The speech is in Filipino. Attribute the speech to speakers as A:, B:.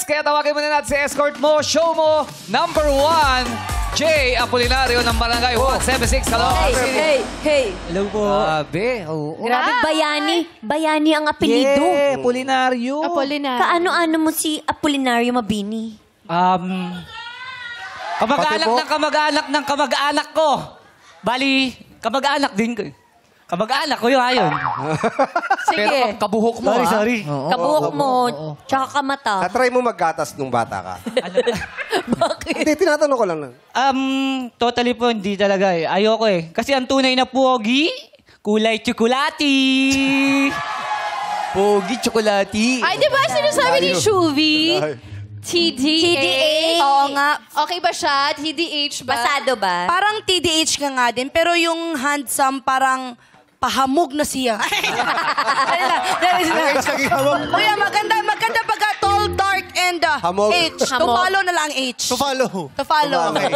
A: Kaya tawagin mo na natin si escort mo, show mo, number 1, Jay Apolinario ng Barangay 176. Hello.
B: Hey.
C: Hello po.
A: Grabe. Oo.
B: Grabe, bayani. Bayani ang apelido.
C: Yeah, Apolinario.
B: Kaano-ano mo si Apolinario Mabini?
C: Kamag-anak ng kamag-anak ng kamag-anak ko. Bali, kamag-anak din ko. Kamag-anak ko yun, ayon.
A: Pero kabuhok mo,
C: Sorry.
B: Kabuhok mo, tsaka kamata.
D: Natry mo maggatas nung bata ka.
B: Bakit?
D: Hindi, tinatanong ko lang.
C: Totally po, hindi talaga eh. Ayoko eh. Kasi ang tunay na pogi, kulay tsokolati. Pogi, tsokolati.
E: Ay, di ba sinasabi ni Shuvi?
B: TDH?
E: Oo nga. Okay ba siya? TDH ba?
B: Basado ba?
F: Parang TDH ka nga din, pero yung handsome parang pahamog na siya. Kuya, maganda pagka tall, dark, and
D: Hamog.
F: H. To follow na lang H.
D: To follow.
F: To follow.
D: Okay.